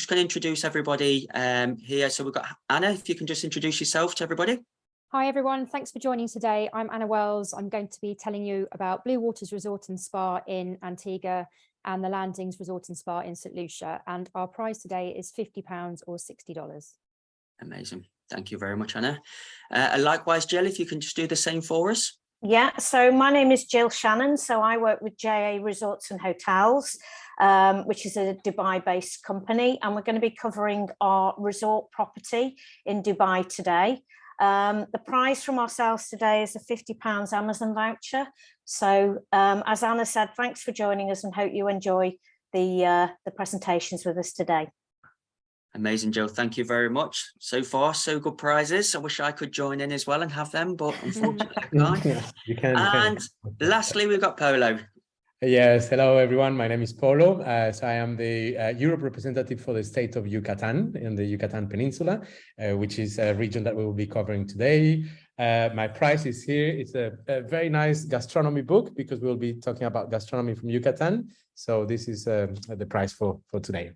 just going to introduce everybody here. So we've got Anna, if you can just introduce yourself to everybody. Hi everyone, thanks for joining today. I'm Anna Wells. I'm going to be telling you about Blue Waters Resort and Spa in Antigua and the Landings Resort and Spa in St. Lucia. And our prize today is £50 or $60. Amazing. Thank you very much, Anna. And likewise, Jill, if you can just do the same for us. Yeah, so my name is Jill Shannon. So I work with JA Resorts and Hotels, which is a Dubai-based company. And we're going to be covering our resort property in Dubai today. The prize from ourselves today is a £50 Amazon voucher. So as Anna said, thanks for joining us and hope you enjoy the presentations with us today. Amazing, Jill. Thank you very much. So far, so good prizes. I wish I could join in as well and have them, but unfortunately I can't. You can. And lastly, we've got Polo. Yes, hello everyone. My name is Polo. So I am the Europe representative for the state of Yucatan in the Yucatan Peninsula, which is a region that we will be covering today. My prize is here. It's a very nice gastronomy book because we'll be talking about gastronomy from Yucatan. So this is the prize for today.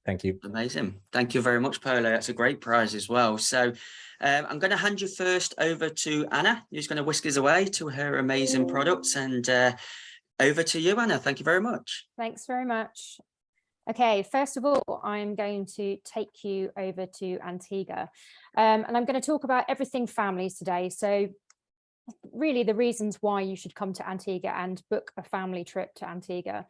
Thank you. Amazing. Thank you very much, Polo. That's a great prize as well. So I'm going to hand you first over to Anna, who's going to whisk us away to her amazing products. And over to you, Anna. Thank you very much. Thanks very much. Okay, first of all, I'm going to take you over to Antigua and I'm going to talk about everything families today. So really the reasons why you should come to Antigua and book a family trip to Antigua.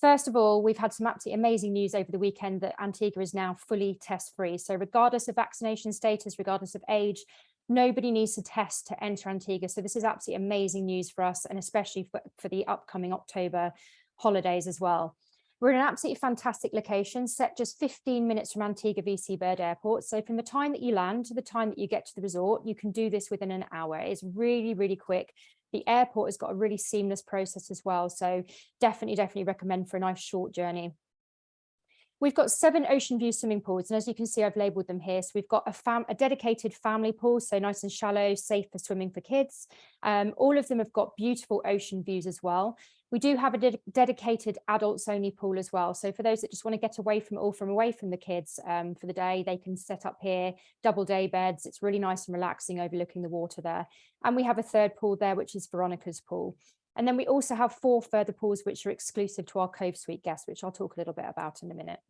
First of all, we've had some absolutely amazing news over the weekend that Antigua is now fully test-free. So regardless of vaccination status, regardless of age, nobody needs to test to enter Antigua. So this is absolutely amazing news for us, and especially for the upcoming October holidays as well. We're in an absolutely fantastic location, set just 15 minutes from Antigua VC Bird Airport. So from the time that you land to the time that you get to the resort, you can do this within an hour. It's really, really quick. The airport has got a really seamless process as well. So definitely recommend for a nice short journey. We've got 7 ocean view swimming pools. And as you can see, I've labeled them here. So we've got a dedicated family pool, so nice and shallow, safe for swimming for kids. All of them have got beautiful ocean views as well. We do have a dedicated adults only pool as well. So for those that just want to get away from the kids for the day, they can set up here, double day beds. It's really nice and relaxing overlooking the water there. And we have a third pool there, which is Veronica's pool. And then we also have 4 further pools which are exclusive to our Cove Suite guests, which I'll talk a little bit about in a minute.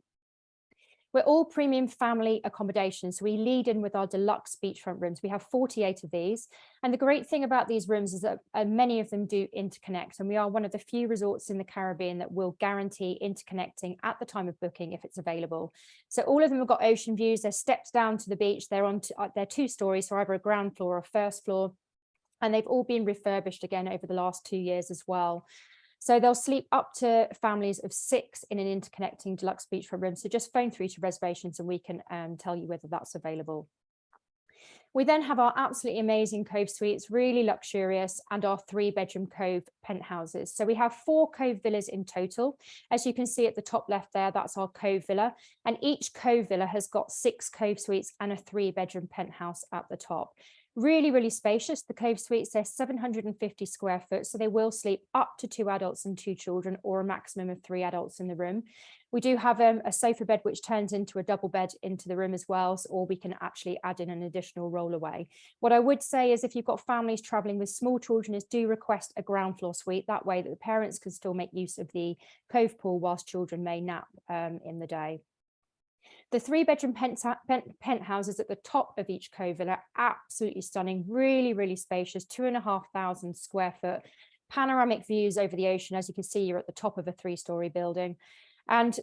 We're all premium family accommodation, so we lead in with our deluxe beachfront rooms. We have 48 of these. And the great thing about these rooms is that many of them do interconnect. And we are one of the few resorts in the Caribbean that will guarantee interconnecting at the time of booking if it's available. So all of them have got ocean views. They're steps down to the beach. They're 2 stories, so either a ground floor or a first floor. And they've all been refurbished again over the last 2 years as well. So they'll sleep up to families of 6 in an interconnecting deluxe beachfront room. So just phone through to reservations and we can tell you whether that's available. We then have our absolutely amazing Cove Suites, really luxurious, and our 3-bedroom Cove penthouses. So we have 4 Cove villas in total. As you can see at the top left there, that's our Cove villa. And each Cove villa has got 6 Cove Suites and a 3-bedroom penthouse at the top. Really, really spacious. The Cove Suites, they're 750 square foot, so they will sleep up to 2 adults and 2 children, or a maximum of 3 adults in the room. We do have a sofa bed which turns into a double bed into the room as well, or we can actually add in an additional rollaway. What I would say is if you've got families traveling with small children, is do request a ground floor suite. That way that the parents can still make use of the Cove pool whilst children may nap in the day. The 3-bedroom penthouses at the top of each Cove villa are absolutely stunning, really, really spacious, 2,500 square foot, panoramic views over the ocean. As you can see, you're at the top of a 3-story building. And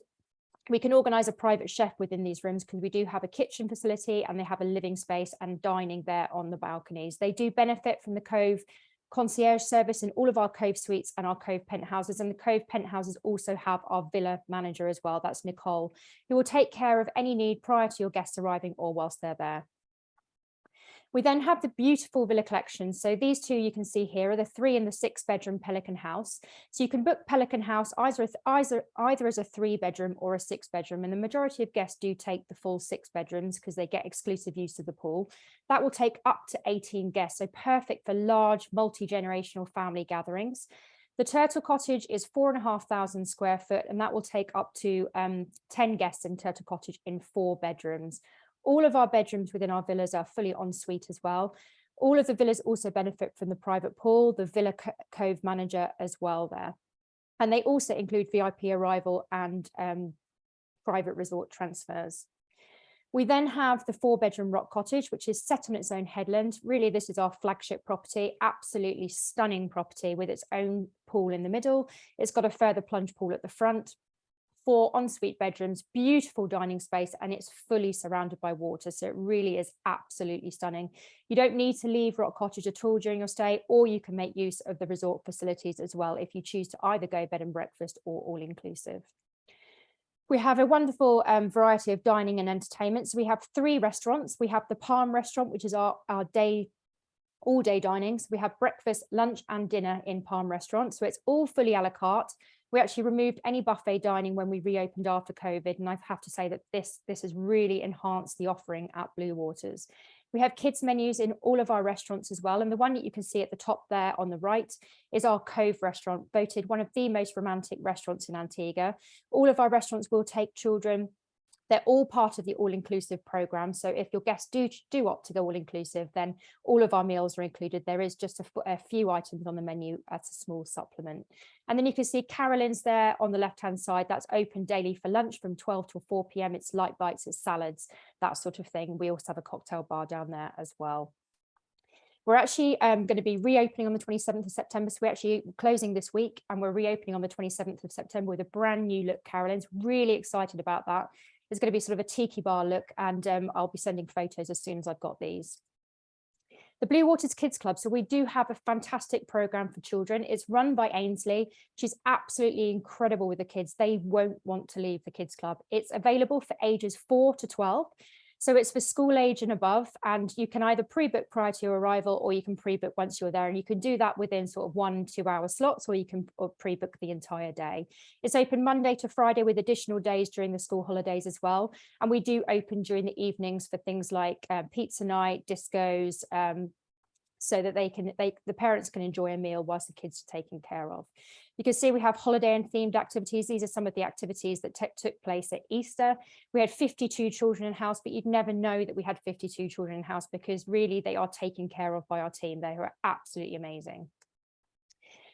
we can organise a private chef within these rooms because we do have a kitchen facility and they have a living space and dining there on the balconies. They do benefit from the Cove concierge service in all of our Cove Suites and our Cove penthouses, and the Cove penthouses also have our villa manager as well. That's Nicole, who will take care of any need prior to your guests arriving or whilst they're there. We then have the beautiful villa collection. So these 2 you can see here are the 3 and the 6-bedroom Pelican House. So you can book Pelican House either as a 3-bedroom or a 6-bedroom. And the majority of guests do take the full 6 bedrooms because they get exclusive use of the pool. That will take up to 18 guests. So perfect for large multi-generational family gatherings. The Turtle Cottage is 4,500 square foot, and that will take up to 10 guests in Turtle Cottage in 4 bedrooms. All of our bedrooms within our villas are fully en suite as well. All of the villas also benefit from the private pool, the Villa Cove manager as well there. And they also include VIP arrival and private resort transfers. We then have the 4-bedroom rock cottage, which is set on its own headland. Really, this is our flagship property, absolutely stunning property with its own pool in the middle. It's got a further plunge pool at the front, 4 ensuite bedrooms, beautiful dining space, and it's fully surrounded by water. So it really is absolutely stunning. You don't need to leave Rock Cottage at all during your stay, or you can make use of the resort facilities as well if you choose to either go bed and breakfast or all inclusive. We have a wonderful variety of dining and entertainment. So we have 3 restaurants. We have the Palm Restaurant, which is our all-day dining. So we have breakfast, lunch and dinner in Palm Restaurant. So it's all fully a la carte. We actually removed any buffet dining when we reopened after COVID. And I have to say that this has really enhanced the offering at Blue Waters. We have kids menus in all of our restaurants as well. And the one that you can see at the top there on the right is our Cove restaurant, voted one of the most romantic restaurants in Antigua. All of our restaurants will take children. They're all part of the all-inclusive program. So if your guests do opt to go all-inclusive, then all of our meals are included. There is just a few items on the menu as a small supplement. And then you can see Carolyn's there on the left-hand side. That's open daily for lunch from 12 till 4 p.m. It's light bites, it's salads, that sort of thing. We also have a cocktail bar down there as well. We're actually going to be reopening on the 27th of September. So we're actually closing this week and we're reopening on the 27th of September with a brand new look, Carolyn's. Really excited about that. There's going to be sort of a tiki bar look, and I'll be sending photos as soon as I've got these. The Blue Waters Kids Club. So we do have a fantastic program for children. It's run by Ainsley. She's absolutely incredible with the kids. They won't want to leave the Kids Club. It's available for ages 4 to 12. So it's for school age and above, and you can either pre-book prior to your arrival or you can pre-book once you're there, and you can do that within sort of 1-2 hour slots, or you can pre-book the entire day. It's open Monday to Friday with additional days during the school holidays as well, and we do open during the evenings for things like pizza night, discos, so that the parents can enjoy a meal whilst the kids are taken care of. You can see we have holiday and themed activities. These are some of the activities that took place at Easter. We had 52 children in house, but you'd never know that we had 52 children in house because really they are taken care of by our team. They are absolutely amazing.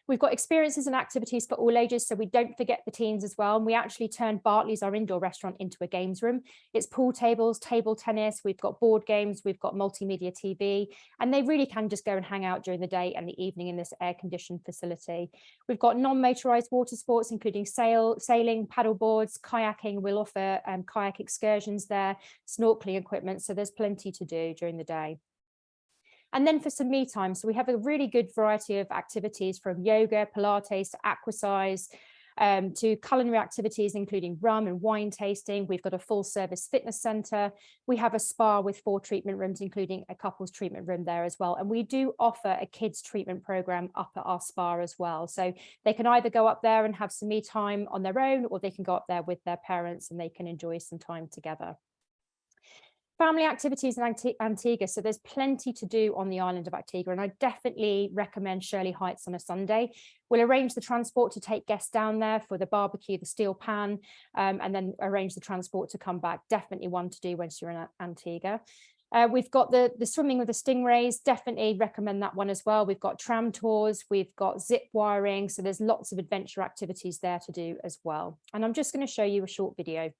We've got experiences and activities for all ages, so we don't forget the teens as well. And we actually turned Bartley's, our indoor restaurant, into a games room. It's pool tables, table tennis, we've got board games, we've got multimedia TV, and they really can just go and hang out during the day and the evening in this air-conditioned facility. We've got non-motorized water sports, including sailing, paddle boards, kayaking. We'll offer kayak excursions there, snorkeling equipment, so there's plenty to do during the day. And then for some me time, so we have a really good variety of activities from yoga, Pilates to aquasize, to culinary activities, including rum and wine tasting. We've got a full service fitness center. We have a spa with 4 treatment rooms, including a couples treatment room there as well. And we do offer a kids treatment program up at our spa as well. So they can either go up there and have some me time on their own, or they can go up there with their parents and they can enjoy some time together. Family activities in Antigua, so there's plenty to do on the island of Antigua, and I definitely recommend Shirley Heights on a Sunday. We'll arrange the transport to take guests down there for the barbecue, the steel pan, and then arrange the transport to come back. Definitely one to do once you're in Antigua. We've got the swimming with the stingrays, definitely recommend that one as well. We've got tram tours, we've got zip wiring, so there's lots of adventure activities there to do as well. And I'm just going to show you a short video.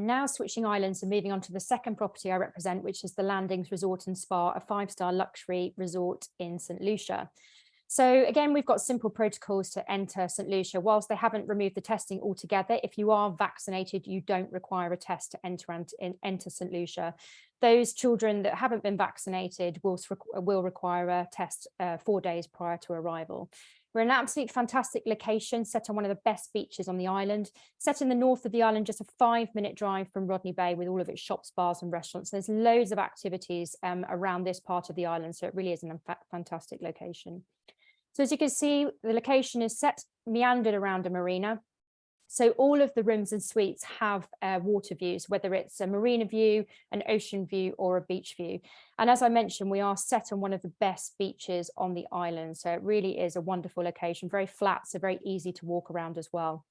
now switching islands and moving on to the second property I represent, which is the Landings Resort and Spa, a 5-star luxury resort in St. Lucia. So again, we've got simple protocols to enter St. Lucia. Whilst they haven't removed the testing altogether, if you are vaccinated, you don't require a test to enter St. Lucia. Those children that haven't been vaccinated will require a test 4 days prior to arrival. We're in an absolutely fantastic location, set on one of the best beaches on the island, set in the north of the island, just a 5-minute drive from Rodney Bay, with all of its shops, bars and restaurants. There's loads of activities around this part of the island, so it really is a fantastic location. So as you can see, the location is set meandered around a marina. So all of the rooms and suites have water views, whether it's a marina view, an ocean view or a beach view. And as I mentioned, we are set on one of the best beaches on the island. So it really is a wonderful location, very flat, so very easy to walk around as well.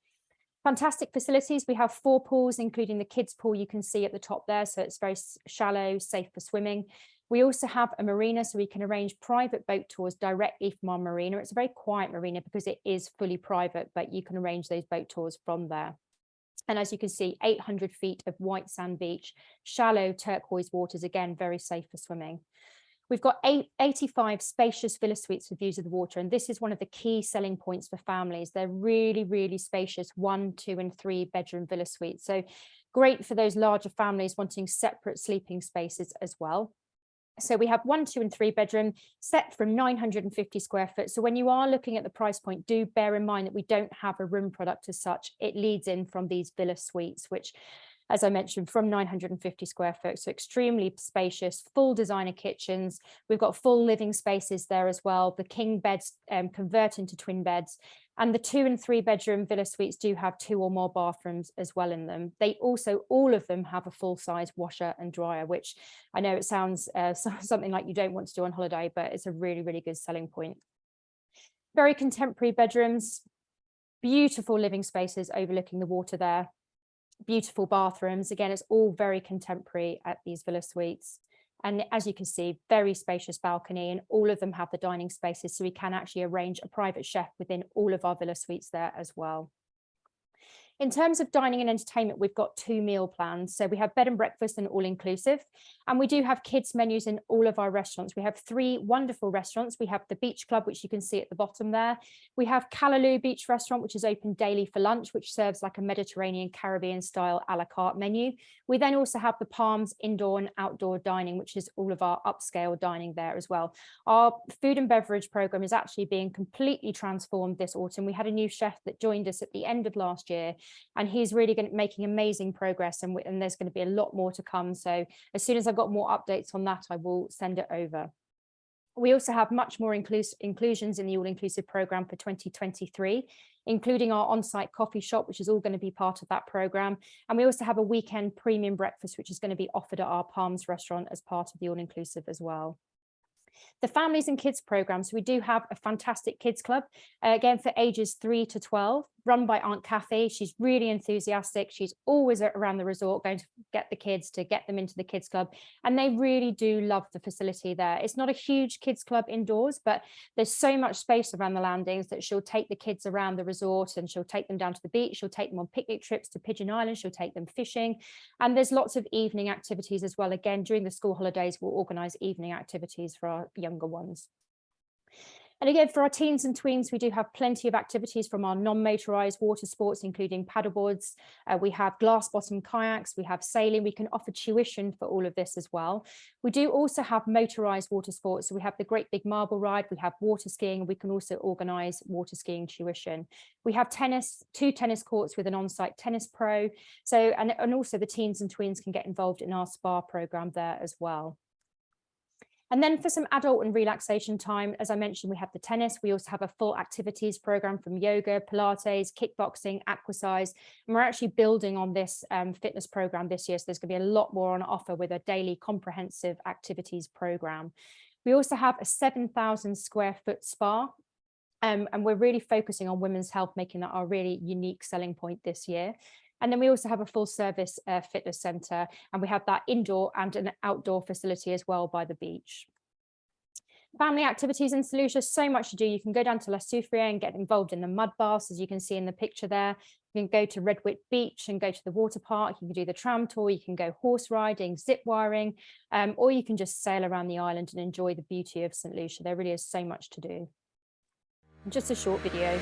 Fantastic facilities. We have 4 pools, including the kids pool you can see at the top there. So it's very shallow, safe for swimming. We also have a marina, so we can arrange private boat tours directly from our marina. It's a very quiet marina because it is fully private, but you can arrange those boat tours from there. And as you can see, 800 feet of white sand beach, shallow turquoise waters, again, very safe for swimming. We've got 85 spacious villa suites with views of the water, and this is one of the key selling points for families. They're really, really spacious 1, 2 and 3 bedroom villa suites. So great for those larger families wanting separate sleeping spaces as well. So we have 1, 2 and 3 bedroom, set from 950 square foot. So when you are looking at the price point, do bear in mind that we don't have a room product as such. It leads in from these villa suites, which, as I mentioned, from 950 square foot. So extremely spacious, full designer kitchens. We've got full living spaces there as well. The king beds convert into twin beds. And the 2 and 3 bedroom villa suites do have 2 or more bathrooms as well in them. They also, all of them have a full size washer and dryer, which I know it sounds something like you don't want to do on holiday, but it's a really, really good selling point. Very contemporary bedrooms, beautiful living spaces overlooking the water there, beautiful bathrooms. Again, it's all very contemporary at these villa suites. And as you can see, very spacious balcony, and all of them have the dining spaces, so we can actually arrange a private chef within all of our villa suites there as well. In terms of dining and entertainment, we've got 2 meal plans. So we have bed and breakfast and all inclusive. And we do have kids menus in all of our restaurants. We have 3 wonderful restaurants. We have the Beach Club, which you can see at the bottom there. We have Callaloo Beach Restaurant, which is open daily for lunch, which serves like a Mediterranean Caribbean style a la carte menu. We then also have the Palms indoor and outdoor dining, which is all of our upscale dining there as well. Our food and beverage program is actually being completely transformed this autumn. We had a new chef that joined us at the end of last year, and he's really making amazing progress, and there's going to be a lot more to come. So as soon as I've got more updates on that, I will send it over. We also have much more inclusions in the all-inclusive program for 2023, including our on-site coffee shop, which is all going to be part of that program. And we also have a weekend premium breakfast, which is going to be offered at our Palms restaurant as part of the all-inclusive as well. The families and kids programs, we do have a fantastic kids club, again for ages 3 to 12, run by Aunt Kathy. She's really enthusiastic. She's always around the resort going to get the kids, to get them into the kids club. And they really do love the facility there. It's not a huge kids club indoors, but there's so much space around the landings that she'll take the kids around the resort, and she'll take them down to the beach. She'll take them on picnic trips to Pigeon Island. She'll take them fishing. And there's lots of evening activities as well. Again, during the school holidays, we'll organise evening activities for our younger ones. And again, for our teens and tweens, we do have plenty of activities from our non-motorized water sports, including paddleboards. We have glass bottom kayaks, we have sailing. We can offer tuition for all of this as well. We do also have motorized water sports. So we have the Great Big Marble Ride, we have water skiing, and we can also organize water skiing tuition. We have tennis, 2 tennis courts with an on-site tennis pro. So, and also the teens and tweens can get involved in our spa program there as well. And then for some adult and relaxation time, as I mentioned, we have the tennis. We also have a full activities program from yoga, Pilates, kickboxing, aquasize. And we're actually building on this fitness program this year. So there's going to be a lot more on offer with a daily comprehensive activities program. We also have a 7,000 square foot spa. And we're really focusing on women's health, making that our really unique selling point this year. And then we also have a full service fitness centre, and we have that indoor and an outdoor facility as well by the beach. Family activities in St. Lucia, so much to do. You can go down to La Soufriere and get involved in the mud baths, as you can see in the picture there. You can go to Redwood Beach and go to the water park. You can do the tram tour. You can go horse riding, zip wiring, or you can just sail around the island and enjoy the beauty of St. Lucia. There really is so much to do. Just a short video.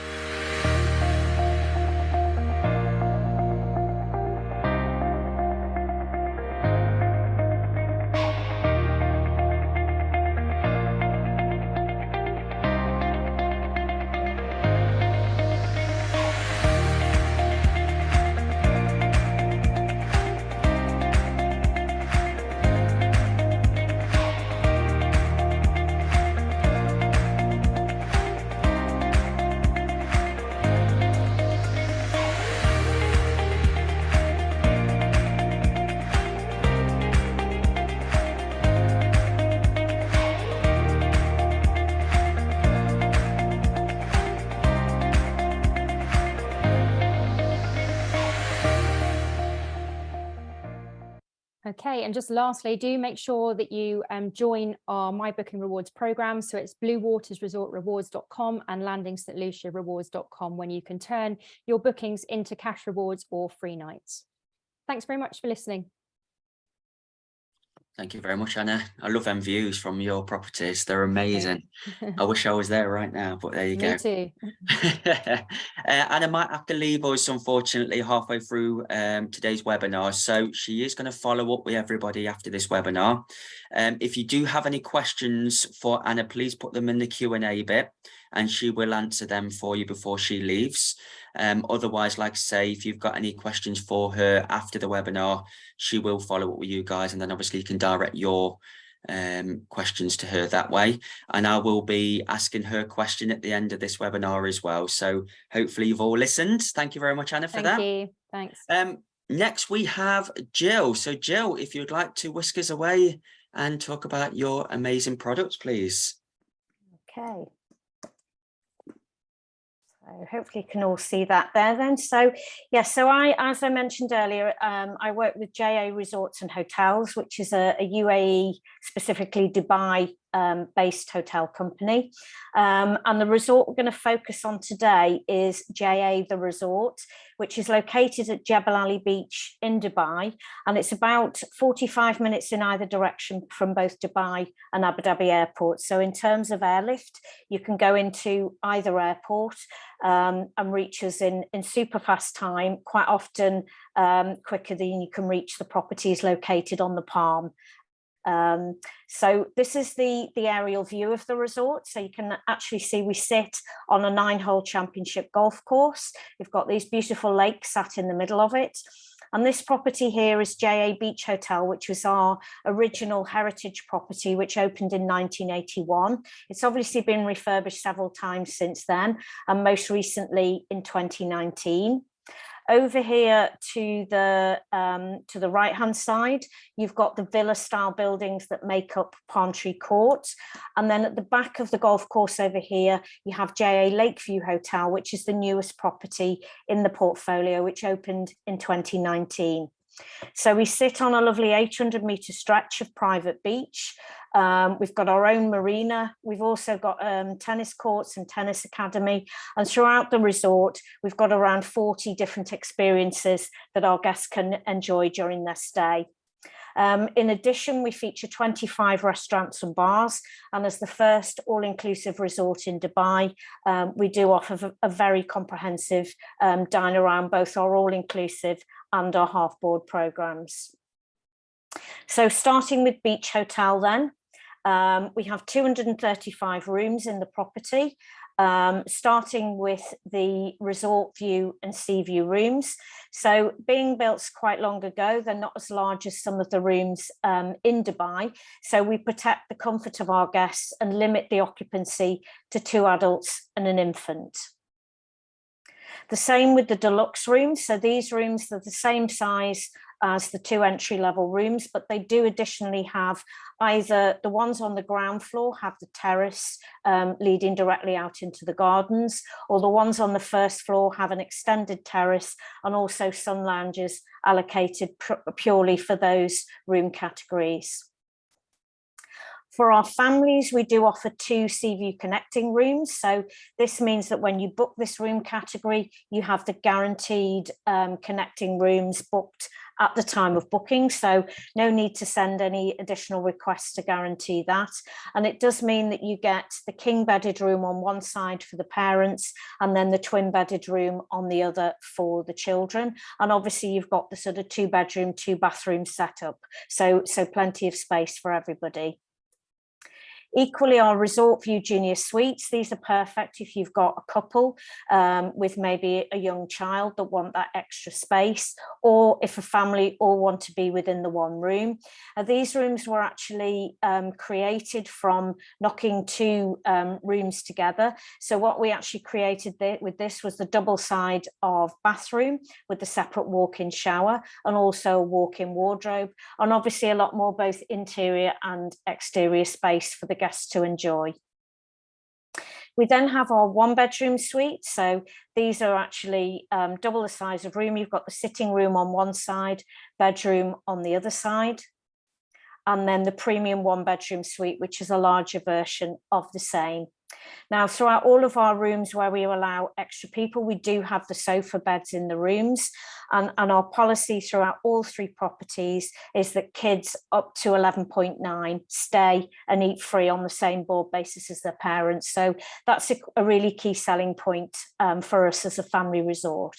Okay, and just lastly, do make sure that you join our My Booking Rewards program. So it's bluewatersresortrewards.com and landingstluciarewards.com, when you can turn your bookings into cash rewards or free nights. Thanks very much for listening. Thank you very much, Anna. I love them views from your properties. They're amazing. I wish I was there right now, but there you go. Me too. Anna might have to leave us, unfortunately, halfway through today's webinar. So she is going to follow up with everybody after this webinar. If you do have any questions for Anna, please put them in the Q&A bit, and she will answer them for you before she leaves. Otherwise, like I say, if you've got any questions for her after the webinar, she will follow up with you guys, and then obviously you can direct your questions to her that way. And I will be asking her question at the end of this webinar as well. So hopefully you've all listened. Thank you very much, Anna, for that. Thank you. Thanks. Next we have Jill. So Jill, if you'd like to whisk us away and talk about your amazing products, please. Okay. So hopefully you can all see that there then. So yeah, so as I mentioned earlier, I work with JA Resorts and Hotels, which is a UAE, specifically Dubai based hotel company. And the resort we're going to focus on today is JA The Resort, which is located at Jebel Ali Beach in Dubai. And it's about 45 minutes in either direction from both Dubai and Abu Dhabi airports. So in terms of airlift, you can go into either airport and reach us in super fast time, quite often quicker than you can reach the properties located on the Palm. So this is the aerial view of the resort. So you can actually see we sit on a 9-hole championship golf course. We've got these beautiful lakes sat in the middle of it. And this property here is JA Beach Hotel, which was our original heritage property, which opened in 1981. It's obviously been refurbished several times since then, and most recently in 2019. Over here to the right-hand side, you've got the villa-style buildings that make up Palm Tree Court. And then at the back of the golf course over here, you have JA Lakeview Hotel, which is the newest property in the portfolio, which opened in 2019. So we sit on a lovely 800-metre stretch of private beach. We've got our own marina. We've also got tennis courts and tennis academy. And throughout the resort, we've got around 40 different experiences that our guests can enjoy during their stay. In addition, we feature 25 restaurants and bars, and as the first all-inclusive resort in Dubai, we do offer a very comprehensive dine around both our all-inclusive and our half-board programs. So starting with Beach Hotel then, we have 235 rooms in the property, starting with the resort view and sea view rooms. So being built quite long ago, they're not as large as some of the rooms in Dubai. So we protect the comfort of our guests and limit the occupancy to 2 adults and an infant. The same with the deluxe rooms. So these rooms are the same size as the 2 entry-level rooms, but they do additionally have either the ones on the ground floor have the terrace leading directly out into the gardens, or the ones on the first floor have an extended terrace and also sun lounges allocated purely for those room categories. For our families, we do offer 2 sea view connecting rooms. So this means that when you book this room category, you have the guaranteed connecting rooms booked at the time of booking. So no need to send any additional requests to guarantee that. And it does mean that you get the king bedded room on one side for the parents, and then the twin bedded room on the other for the children. And obviously you've got the sort of 2 bedroom, 2 bathroom setup. So plenty of space for everybody. Equally, our Resort View Junior Suites, these are perfect if you've got a couple with maybe a young child that want that extra space, or if a family all want to be within the one room. These rooms were actually created from knocking 2 rooms together. So what we actually created with this was the double side of bathroom with the separate walk-in shower and also a walk-in wardrobe, and obviously a lot more both interior and exterior space for the guests to enjoy. We then have our 1 bedroom suite. So these are actually double the size of room. You've got the sitting room on one side, bedroom on the other side, and then the premium 1 bedroom suite, which is a larger version of the same. Now, throughout all of our rooms where we allow extra people, we do have the sofa beds in the rooms, and our policy throughout all 3 properties is that kids up to 11.9 stay and eat free on the same board basis as their parents. So that's a really key selling point for us as a family resort.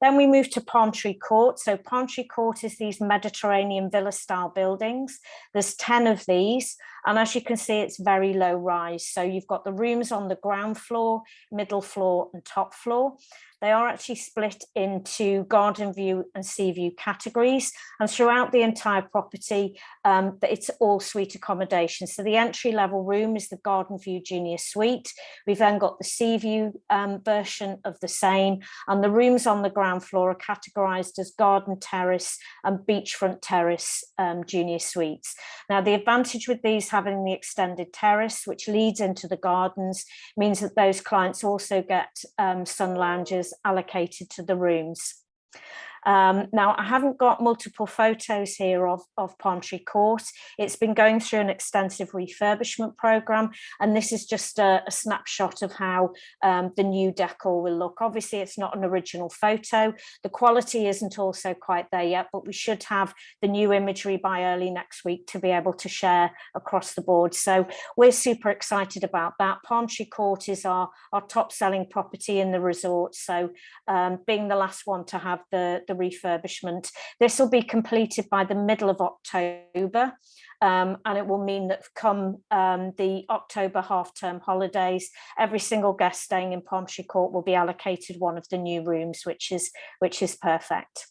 Then we move to Palm Tree Court. So Palm Tree Court is these Mediterranean villa style buildings. There's 10 of these. And as you can see, it's very low rise. So you've got the rooms on the ground floor, middle floor and top floor. They are actually split into garden view and sea view categories. And throughout the entire property, it's all suite accommodation. So the entry level room is the garden view junior suite. We've then got the sea view version of the same. And the rooms on the ground floor are categorized as garden terrace and beachfront terrace junior suites. Now, the advantage with these having the extended terrace, which leads into the gardens, means that those clients also get sun lounges allocated to the rooms. Now, I haven't got multiple photos here of Palm Tree Court. It's been going through an extensive refurbishment program, and this is just a snapshot of how the new decor will look. Obviously, it's not an original photo. The quality isn't also quite there yet, but we should have the new imagery by early next week to be able to share across the board. So we're super excited about that. Palm Tree Court is our top selling property in the resort. So being the last one to have the refurbishment. This will be completed by the middle of October, and it will mean that come the October half-term holidays, every single guest staying in Palm Tree Court will be allocated one of the new rooms, which is perfect.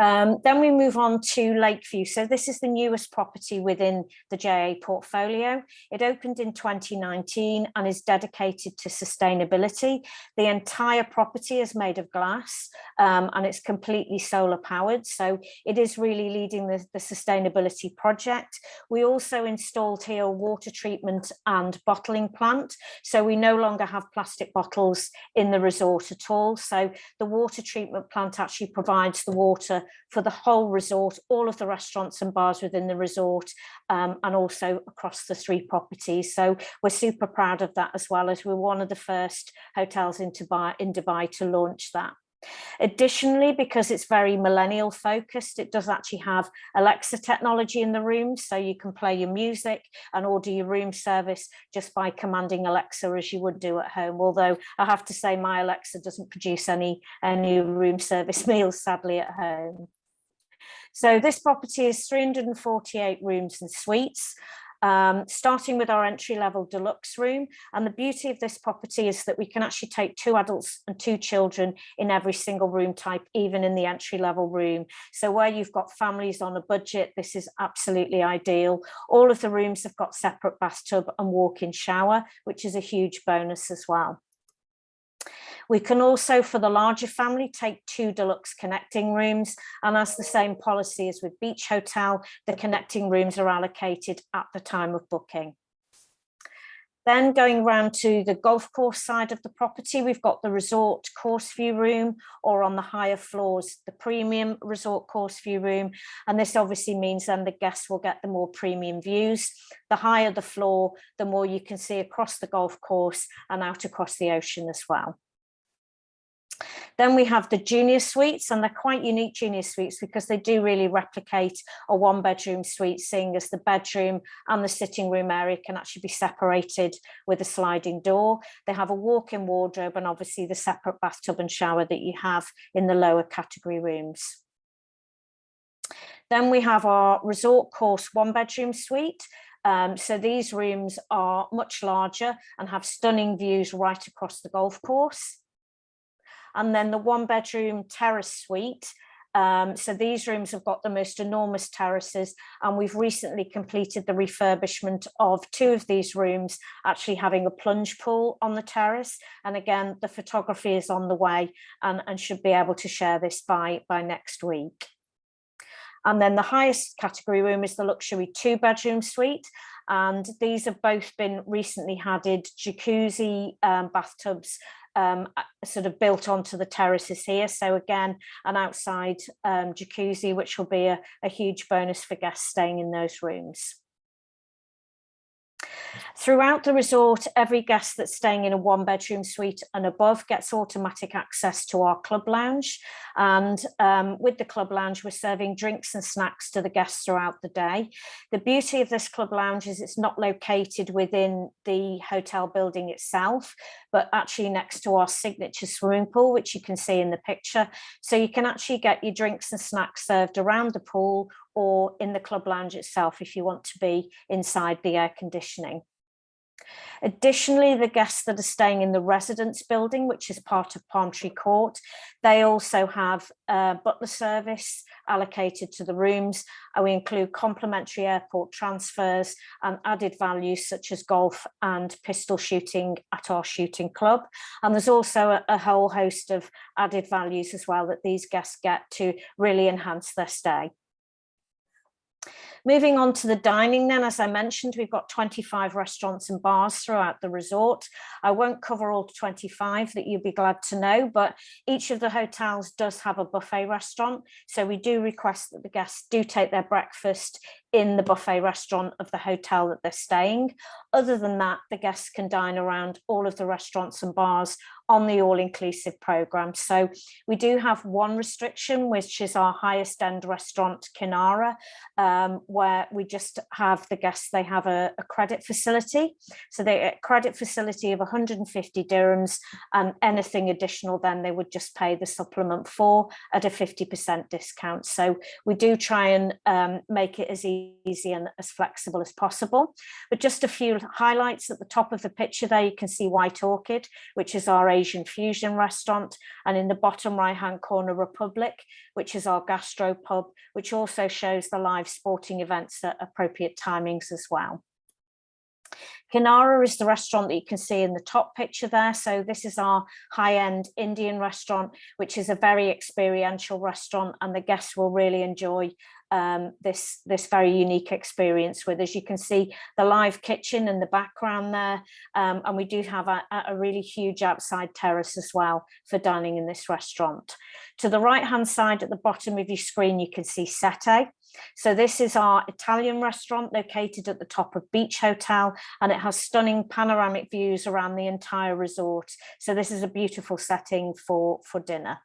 Then we move on to Lakeview. So this is the newest property within the JA portfolio. It opened in 2019 and is dedicated to sustainability. The entire property is made of glass and it's completely solar powered. So it is really leading the sustainability project. We also installed here a water treatment and bottling plant. So we no longer have plastic bottles in the resort at all. So the water treatment plant actually provides the water for the whole resort, all of the restaurants and bars within the resort, and also across the 3 properties. So we're super proud of that, as well as we're one of the first hotels in Dubai to launch that. Additionally, because it's very millennial focused, it does actually have Alexa technology in the room, so you can play your music and order your room service just by commanding Alexa as you would do at home. Although I have to say my Alexa doesn't produce any room service meals, sadly, at home. So this property is 348 rooms and suites. Starting with our entry-level deluxe room. And the beauty of this property is that we can actually take 2 adults and 2 children in every single room type, even in the entry-level room. So where you've got families on a budget, this is absolutely ideal. All of the rooms have got separate bathtub and walk-in shower, which is a huge bonus as well. We can also, for the larger family, take 2 deluxe connecting rooms. And as the same policy as with Beach Hotel, the connecting rooms are allocated at the time of booking. Then going round to the golf course side of the property, we've got the resort course view room, or on the higher floors, the premium resort course view room. And this obviously means then the guests will get the more premium views. The higher the floor, the more you can see across the golf course and out across the ocean as well. Then we have the junior suites, and they're quite unique junior suites because they do really replicate a one-bedroom suite, seeing as the bedroom and the sitting room area can actually be separated with a sliding door. They have a walk-in wardrobe and obviously the separate bathtub and shower that you have in the lower category rooms. Then we have our resort course one-bedroom suite. So these rooms are much larger and have stunning views right across the golf course. And then the one-bedroom terrace suite. So these rooms have got the most enormous terraces, and we've recently completed the refurbishment of 2 of these rooms, actually having a plunge pool on the terrace. And again, the photography is on the way and should be able to share this by next week. And then the highest category room is the luxury 2-bedroom suite. And these have both been recently added jacuzzi bathtubs sort of built onto the terraces here. So again, an outside jacuzzi, which will be a huge bonus for guests staying in those rooms. Throughout the resort, every guest that's staying in a 1-bedroom suite and above gets automatic access to our club lounge. And with the club lounge, we're serving drinks and snacks to the guests throughout the day. The beauty of this club lounge is it's not located within the hotel building itself, but actually next to our signature swimming pool, which you can see in the picture. So you can actually get your drinks and snacks served around the pool or in the club lounge itself if you want to be inside the air conditioning. Additionally, the guests that are staying in the residence building, which is part of Palm Tree Court, they also have butler service allocated to the rooms. We include complimentary airport transfers and added values such as golf and pistol shooting at our shooting club. And there's also a whole host of added values as well that these guests get to really enhance their stay. Moving on to the dining then, as I mentioned, we've got 25 restaurants and bars throughout the resort. I won't cover all 25 that you'll be glad to know, but each of the hotels does have a buffet restaurant. So we do request that the guests do take their breakfast in the buffet restaurant of the hotel that they're staying. Other than that, the guests can dine around all of the restaurants and bars on the all-inclusive program. So we do have one restriction, which is our highest end restaurant, Kinara, where we just have the guests, they have a credit facility. So they a credit facility of 150 dirhams, and anything additional then they would just pay the supplement for at a 50% discount. So we do try and make it as easy and as flexible as possible. But just a few highlights at the top of the picture there, you can see White Orchid, which is our Asian fusion restaurant, and in the bottom right hand corner, Republic, which is our gastro pub, which also shows the live sporting events at appropriate timings as well. Kinara is the restaurant that you can see in the top picture there. So this is our high-end Indian restaurant, which is a very experiential restaurant, and the guests will really enjoy this very unique experience with, as you can see, the live kitchen in the background there, and we do have a really huge outside terrace as well for dining in this restaurant. To the right hand side at the bottom of your screen, you can see Sept. So this is our Italian restaurant located at the top of Beach Hotel, and it has stunning panoramic views around the entire resort. So this is a beautiful setting for dinner.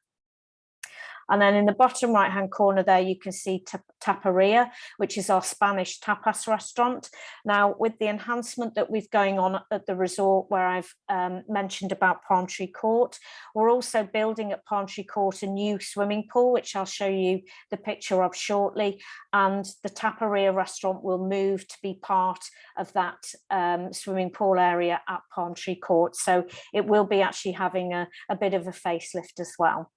And then in the bottom right hand corner there, you can see Taparia, which is our Spanish tapas restaurant. Now, with the enhancement that we've going on at the resort, where I've mentioned about Palm Tree Court, we're also building at Palm Tree Court a new swimming pool, which I'll show you the picture of shortly. And the Taparia restaurant will move to be part of that swimming pool area at Palm Tree Court. So it will be actually having a bit of a facelift as well.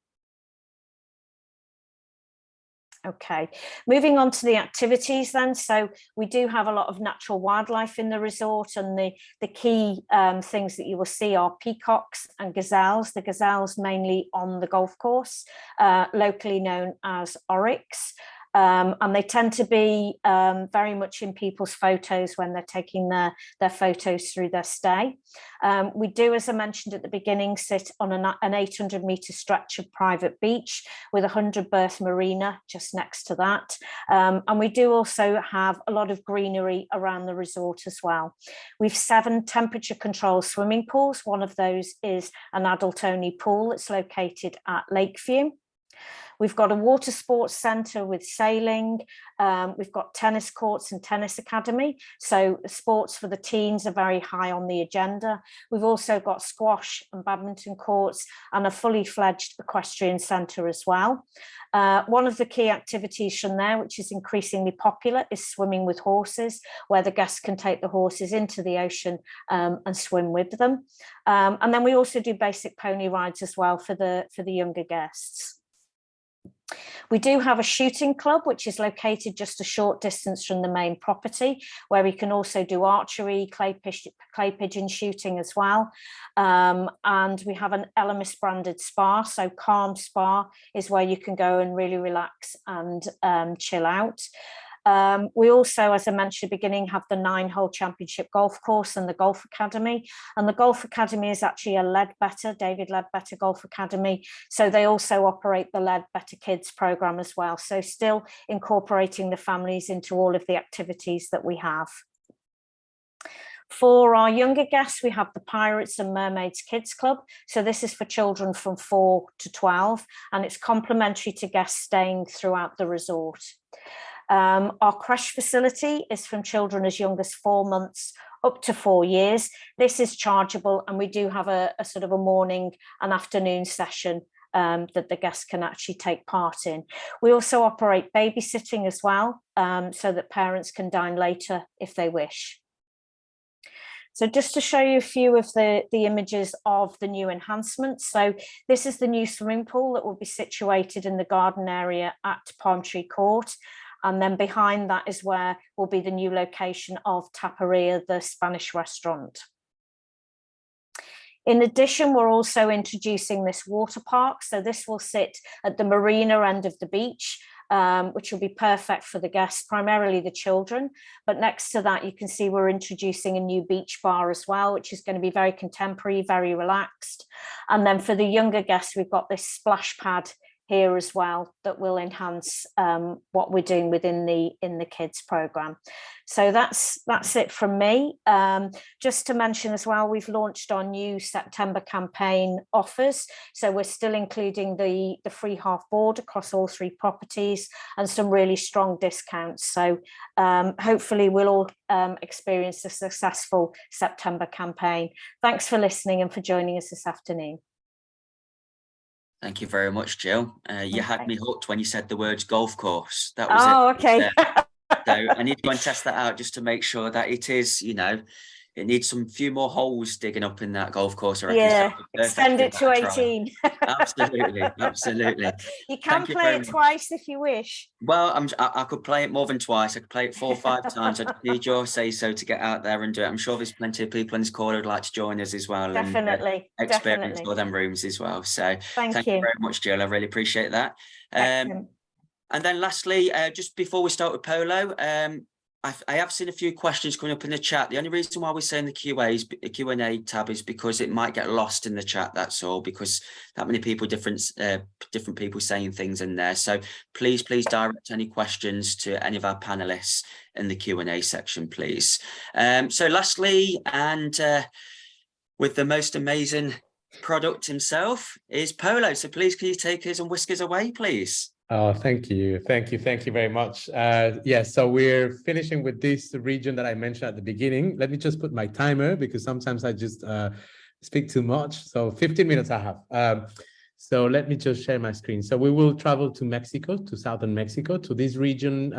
Okay, moving on to the activities then. So we do have a lot of natural wildlife in the resort, and the key things that you will see are peacocks and gazelles. The gazelles mainly on the golf course, locally known as oryx. And they tend to be very much in people's photos when they're taking their photos through their stay. We do, as I mentioned at the beginning, sit on an 800-metre stretch of private beach with a 100-berth marina just next to that. And we do also have a lot of greenery around the resort as well. We've 7 temperature-controlled swimming pools. One of those is an adult-only pool that's located at Lakeview. We've got a water sports centre with sailing. We've got tennis courts and tennis academy. So sports for the teens are very high on the agenda. We've also got squash and badminton courts and a fully fledged equestrian centre as well. One of the key activities from there, which is increasingly popular, is swimming with horses, where the guests can take the horses into the ocean and swim with them. And then we also do basic pony rides as well for the younger guests. We do have a shooting club, which is located just a short distance from the main property, where we can also do archery, clay pigeon shooting as well. And we have an Elemis branded spa. So Calm Spa is where you can go and really relax and chill out. We also, as I mentioned at the beginning, have the 9-hole championship golf course and the golf academy. And the golf academy is actually a David Ledbetter Golf Academy. So they also operate the Ledbetter Kids program as well. So still incorporating the families into all of the activities that we have. For our younger guests, we have the Pirates and Mermaids Kids Club. So this is for children from 4 to 12, and it's complimentary to guests staying throughout the resort. Our creche facility is from children as young as 4 months up to 4 years. This is chargeable, and we do have a sort of a morning and afternoon session that the guests can actually take part in. We also operate babysitting as well, so that parents can dine later if they wish. So just to show you a few of the images of the new enhancements. So this is the new swimming pool that will be situated in the garden area at Palm Tree Court. And then behind that is where will be the new location of Taparia, the Spanish restaurant. In addition, we're also introducing this water park. So this will sit at the marina end of the beach, which will be perfect for the guests, primarily the children. But next to that, you can see we're introducing a new beach bar as well, which is going to be very contemporary, very relaxed. And then for the younger guests, we've got this splash pad here as well that will enhance what we're doing within the kids program. So that's it from me. Just to mention as well, we've launched our new September campaign offers. So we're still including the free half board across all 3 properties and some really strong discounts. So hopefully we'll all experience a successful September campaign. Thanks for listening and for joining us this afternoon. Thank you very much, Jill. You had me hooked when you said the words golf course. That was it. Okay. So I need to go and test that out just to make sure that it is, you know, it needs some few more holes digging up in that golf course. I reckon. Yeah, extend it to 18. Absolutely, absolutely. You can play it twice if you wish. Well, I could play it more than twice. I could play it 4 or 5 times. I just need your say-so to get out there and do it. I'm sure there's plenty of people in this call who'd like to join us as well. Definitely. And experience all them rooms as well. So thank you very much, Jill. I really appreciate that. And then lastly, just before we start with Polo, I have seen a few questions coming up in the chat. The only reason why we're saying the Q&A tab is because it might get lost in the chat. That's all, because that many people, different people saying things in there. So please direct any questions to any of our panelists in the Q&A section, please. So lastly, and with the most amazing product himself is Polo. So please, can you take us and whisk us away, please? Oh, thank you very much. Yes, so we're finishing with this region that I mentioned at the beginning. Let me just put my timer, because sometimes I just speak too much. So 15 minutes I have. So let me just share my screen. So we will travel to Mexico, to southern Mexico, to this region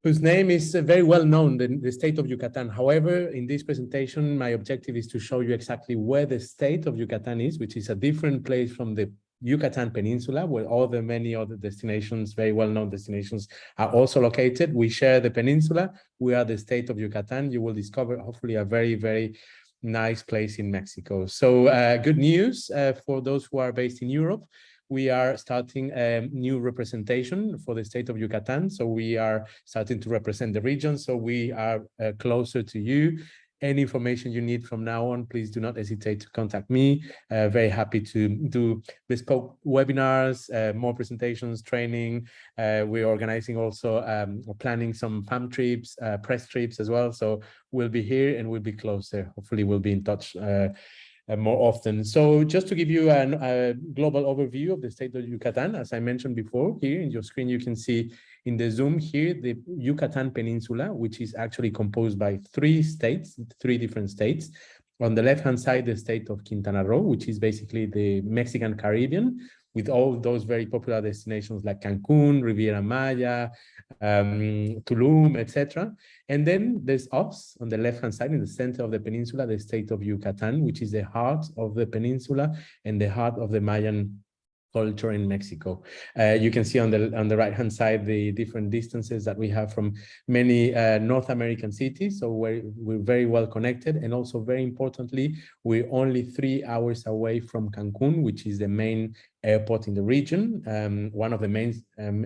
whose name is very well known, the state of Yucatan. However, in this presentation, my objective is to show you exactly where the state of Yucatan is, which is a different place from the Yucatan Peninsula, where all the many other destinations, very well-known destinations, are also located. We share the peninsula. We are the state of Yucatan. You will discover, hopefully, a very, very nice place in Mexico. So good news for those who are based in Europe. we are starting a new representation for the state of Yucatan. So we are starting to represent the region. So we are closer to you. Any information you need from now on, please do not hesitate to contact me. Very happy to do bespoke webinars, more presentations, training. We're organizing also, planning some farm trips, press trips as well. So we'll be here and we'll be closer. Hopefully we'll be in touch more often. So just to give you a global overview of the state of Yucatan, as I mentioned before, here in your screen, you can see in the Zoom here, the Yucatan Peninsula, which is actually composed by three different states. On the left-hand side, the state of Quintana Roo, which is basically the Mexican Caribbean, with all those very popular destinations like Cancun, Riviera Maya, Tulum, etc. And then there's us on the left-hand side, in the center of the peninsula, the state of Yucatan, which is the heart of the peninsula and the heart of the Mayan culture in Mexico. You can see on the right-hand side the different distances that we have from many North American cities. So we're very well connected, and also very importantly, we're only 3 hours away from Cancun, which is the main airport in the region, one of the main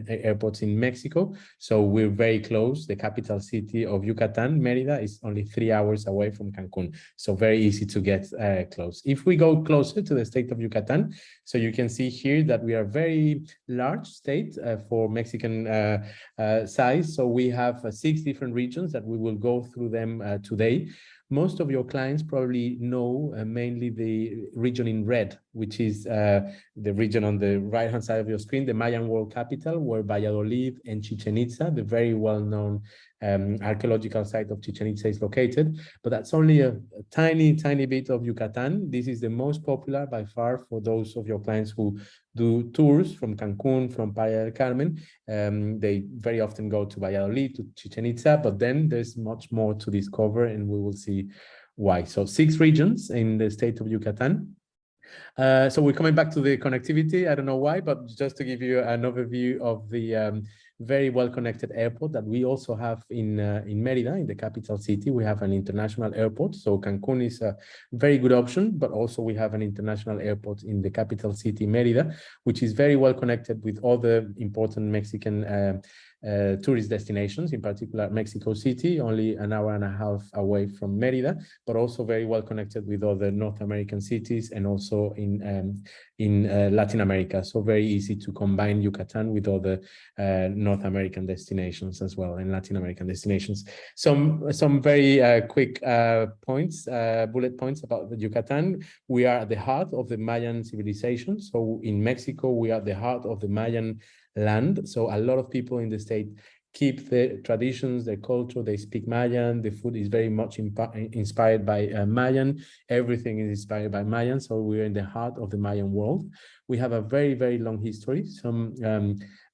airports in Mexico. So we're very close. The capital city of Yucatan, Mérida, is only 3 hours away from Cancun. So very easy to get close. If we go closer to the state of Yucatan, so you can see here that we are a very large state for Mexican size. So we have 6 different regions that we will go through them today. Most of your clients probably know mainly the region in red, which is the region on the right-hand side of your screen, the Mayan world capital, where Valladolid and Chichen Itza, the very well-known archaeological site of Chichen Itza, is located. But that's only a tiny, tiny bit of Yucatan. This is the most popular by far for those of your clients who do tours from Cancun, from Playa del Carmen. They very often go to Valladolid, to Chichen Itza, but then there's much more to discover, and we will see why. So 6 regions in the state of Yucatan. So we're coming back to the connectivity. I don't know why, but just to give you an overview of the very well-connected airport that we also have in Mérida, in the capital city. We have an international airport. So Cancun is a very good option, but also we have an international airport in the capital city, Mérida, which is very well connected with all the important Mexican tourist destinations, in particular Mexico City, only an hour and a half away from Mérida, but also very well connected with other North American cities and also in Latin America. So very easy to combine Yucatan with other North American destinations as well, and Latin American destinations. Some very quick points, bullet points about the Yucatan. We are at the heart of the Mayan civilization. So in Mexico, we are at the heart of the Mayan land. So a lot of people in the state keep the traditions, their culture. They speak Mayan. The food is very much inspired by Mayan. Everything is inspired by Mayan. So we're in the heart of the Mayan world. We have a very, very long history. Some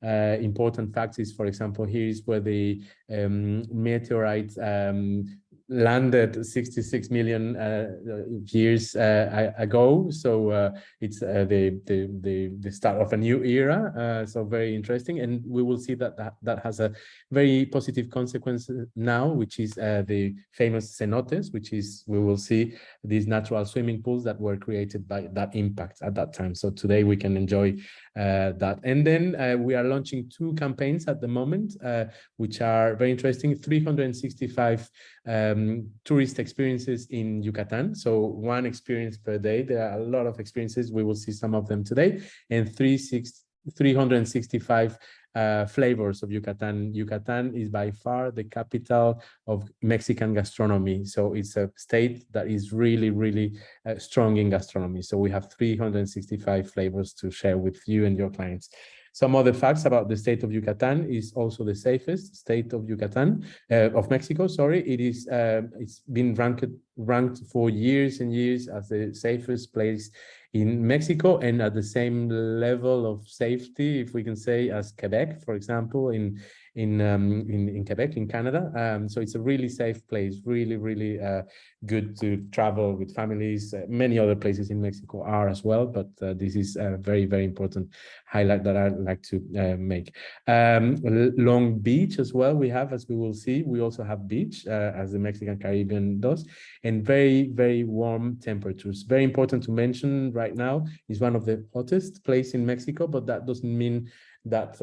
important facts is, for example, here is where the meteorite landed 66 million years ago. So it's the start of a new era. So very interesting, and we will see that has a very positive consequence now, which is the famous cenotes, which is, we will see these natural swimming pools that were created by that impact at that time. So today we can enjoy that. And then we are launching 2 campaigns at the moment, which are very interesting. 365 tourist experiences in Yucatan. So 1 experience per day. There are a lot of experiences. We will see some of them today. And 365 flavors of Yucatan. Yucatan is by far the capital of Mexican gastronomy. So it's a state that is really, really strong in gastronomy. So we have 365 flavors to share with you and your clients. Some other facts about the state of Yucatan is also the safest state of Yucatan, of Mexico, sorry. It is, it's been ranked for years and years as the safest place in Mexico, and at the same level of safety, if we can say, as Quebec, for example, in in Quebec, in Canada. So it's a really safe place, really good to travel with families. Many other places in Mexico are as well, but this is a very important highlight that I'd like to make. Long Beach as well we have, as we will see. We also have beach, as the Mexican Caribbean does, and very warm temperatures. Very important to mention right now, is one of the hottest place in Mexico, but that doesn't mean that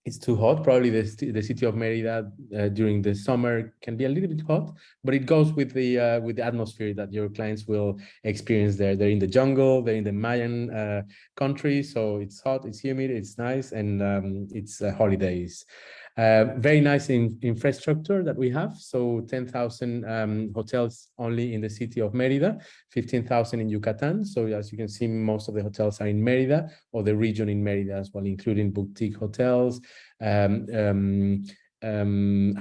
it's too hot. Probably the city of Merida during the summer can be a little bit hot, but it goes with the atmosphere that your clients will experience there. They're in the jungle, they're in the Mayan country, so it's hot, it's humid, it's nice, and it's holidays. Very nice infrastructure that we have. So 10,000 hotels only in the city of Merida, 15,000 in Yucatan. So as you can see, most of the hotels are in Merida, or the region in Merida as well, including boutique hotels,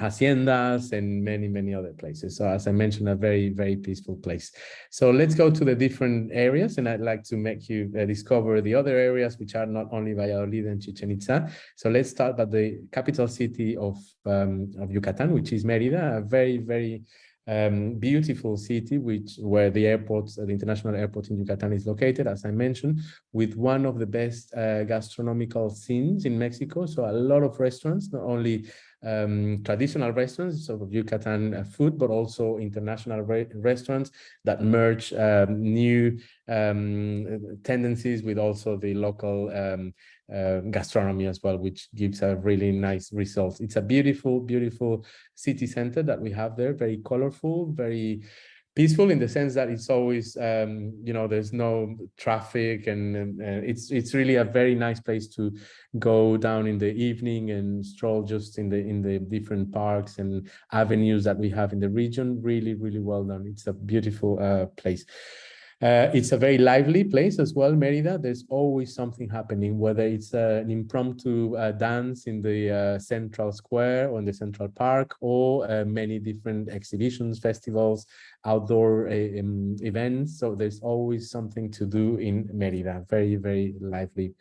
haciendas, and many other places. So as I mentioned, a very peaceful place. So let's go to the different areas, and I'd like to make you discover the other areas, which are not only Valladolid and Chichen Itza. So let's start by the capital city of Yucatan, which is Merida, a very beautiful city, where the airport, the international airport in Yucatan, is located, as I mentioned, with one of the best gastronomical scenes in Mexico. So a lot of restaurants, not only traditional restaurants, sort of Yucatan food, but also international restaurants that merge new tendencies with also the local gastronomy as well, which gives a really nice result. It's a beautiful city center that we have there, very colorful, very peaceful, in the sense that it's always there's no traffic, and it's really a very nice place to go down in the evening and stroll just in the different parks and avenues that we have in the region. Really well done. It's a beautiful place. It's a very lively place as well, Merida. There's always something happening, whether it's an impromptu dance in the central square or in the central park, or many different exhibitions, festivals, outdoor events. So there's always something to do in Merida. Very lively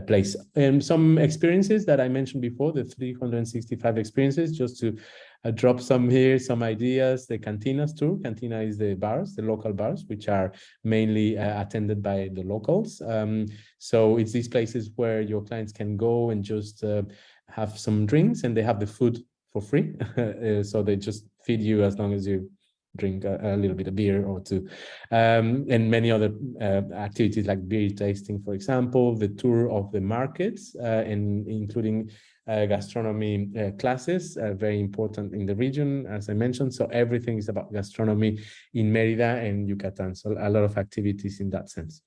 place. Some experiences that I mentioned before, the 365 experiences, just to drop some here, some ideas. The Cantinas tour. Cantina is the bars, the local bars, which are mainly attended by the locals. So it's these places where your clients can go and just have some drinks, and they have the food for free. So they just feed you as long as you drink a little bit of beer or two, and many other activities like beer tasting, for example, the tour of the markets, and including gastronomy classes, very important in the region, as I mentioned. So everything is about gastronomy in Merida and Yucatan. So a lot of activities in that sense.